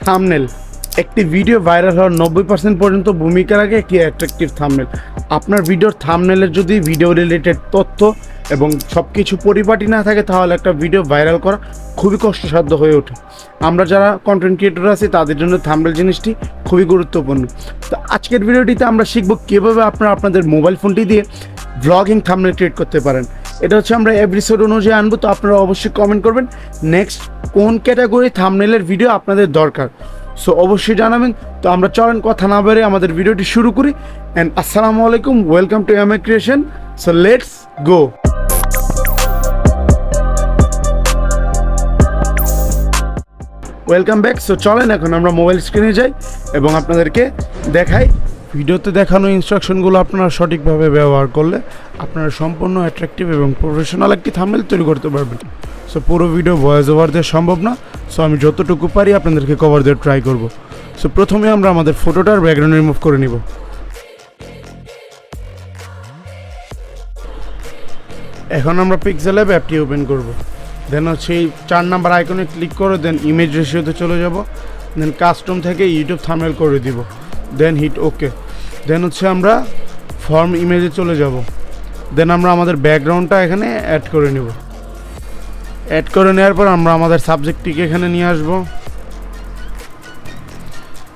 Thumbnail, একটি video viral হওয়ার 90% পর্যন্ত ভূমিকা রাখে একটি অ্যাট্রাকটিভ থাম্বনেল। আপনার ভিডিওর থাম্বনেলের যদি ভিডিও রিলেটেড তথ্য এবং সব কিছু পরিপাটি না থাকে তাহলে একটা ভিডিও ভাইরাল করা খুবই কষ্টসাধ্য হয়ে ওঠে। আমরা যারা কন্টেন্ট ক্রিয়েটর আছি তাদের জন্য থাম্বনেল জিনিসটি খুবই গুরুত্বপূর্ণ। তো আজকের ভিডিওটিতে আমরা শিখব কীভাবে আপনারা আপনাদের মোবাইল ফোনটি দিয়ে ব্লগিং থাম্বনেল ক্রিয়েট করতে পারেন। এটা হচ্ছে আমরা এপিসোড অনুযায়ী আনবো, তো আপনারা অবশ্যই কমেন্ট করবেন নেক্সট কোন ক্যাটাগরি থাম্বনেলের ভিডিও আপনাদের দরকার। সো অবশ্যই জানাবেন। তো আমরা চলেন কথা না বেরিয়ে আমাদের ভিডিওটি শুরু করি। অ্যান্ড আসসালামু আলাইকুম, welcome to MA creation. So let's go. Welcome back. So চলেন এখন আমরা মোবাইল স্ক্রিনে যাই এবং আপনাদেরকে দেখাই ভিডিওতে দেখানো ইনস্ট্রাকশনগুলো আপনারা সঠিকভাবে ব্যবহার করলে আপনারা সম্পূর্ণ অ্যাট্রাকটিভ এবং প্রফেশনাল একটি থাম্বনেল তৈরি করতে পারবেন। সো পুরো ভিডিও ভয়েস ওভার দেওয়া সম্ভব না, সো আমি যতটুকু পারি আপনাদেরকে কভার দিয়ে ট্রাই করব। সো প্রথমে আমরা আমাদের ফটোটার ব্যাকগ্রাউন্ড রিমুভ করে নিব। এখন আমরা পিক্সেল অ্যাপ অ্যাপটি ওপেন করব। দেন হচ্ছে এই 4 নাম্বার আইকনে ক্লিক করে দেন ইমেজ রেশিওতে চলে যাব। দেন কাস্টম থেকে ইউটিউব থাম্বনেল করে দিব। দেন হিট ওকে। দেন হচ্ছে আমরা ফর্ম ইমেজে চলে যাব। দেন আমরা আমাদের ব্যাকগ্রাউন্ডটা এখানে অ্যাড করে নেব। অ্যাড করে নেওয়ার পর আমরা আমাদের সাবজেক্টটিকে এখানে নিয়ে আসব।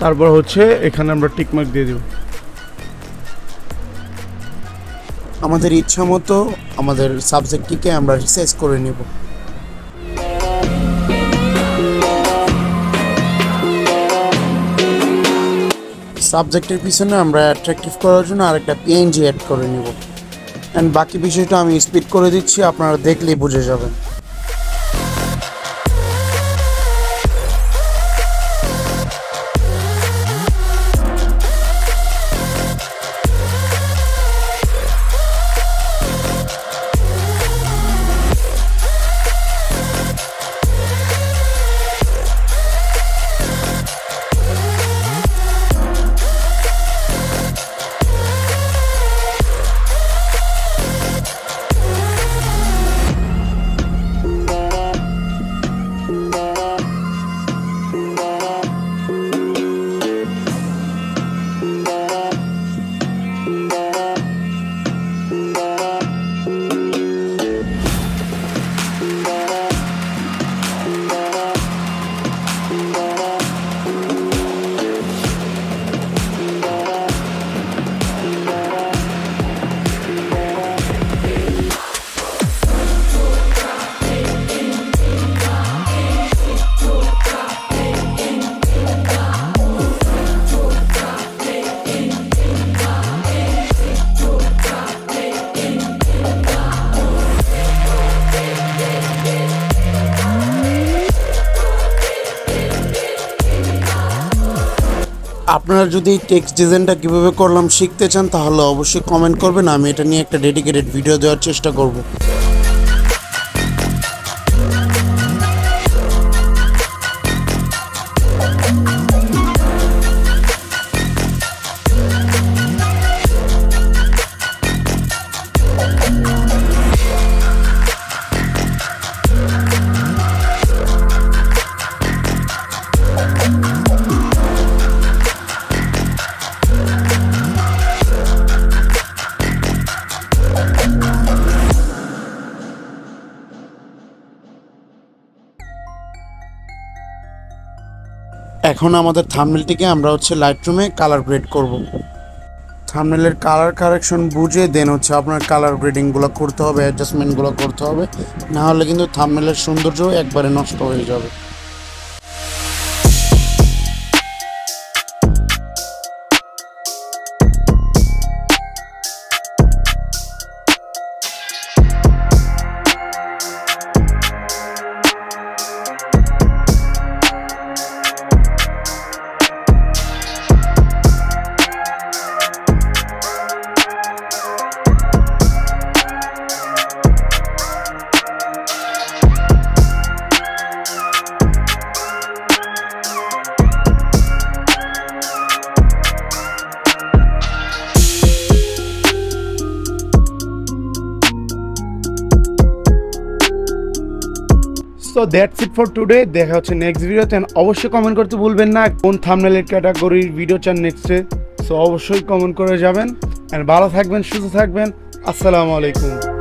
তারপর হচ্ছে এখানে আমরা টিকমার্ক দিয়ে দেব। আমাদের ইচ্ছা মতো আমাদের সাবজেক্টটিকে আমরা রিসাইজ করে নেব। সাবজেক্টের পিছনে আমরা অ্যাট্রাকটিভ করার জন্য আরেকটা পিএনজি অ্যাড করে নেব। অ্যান্ড বাকি বিষয়টা আমি স্পিড করে দিচ্ছি, আপনারা দেখলেই বুঝে যাবেন। আপনারা যদি টেক্সট ডিজাইনটা কীভাবে করলাম শিখতে চান তাহলে অবশ্যই কমেন্ট করবেন, আমি এটা নিয়ে একটা ডেডিকেটেড ভিডিও দেওয়ার চেষ্টা করব। এখন আমাদের থাম্বনেলটিকে আমরা হচ্ছে লাইটরুমে কালার গ্রেড করব। থাম্বনেলের কালার কারেকশন বুঝে দেন হচ্ছে আপনার কালার গ্রেডিংগুলো করতে হবে, অ্যাডজাস্টমেন্টগুলো করতে হবে, না হলে কিন্তু থাম্বনেলের সৌন্দর্য একবারে নষ্ট হয়ে যাবে। So that's it for today. দেখা হচ্ছে নেক্সট ভিডিওতে। অবশ্যই কমেন্ট করতে ভুলবেন না কোন থাম্বনেলের ক্যাটাগরির ভিডিও চান নেক্সটে। সো অবশ্যই কমেন্ট করে যাবেন। ভালো থাকবেন, সুস্থ থাকবেন। আসসালামু আলাইকুম।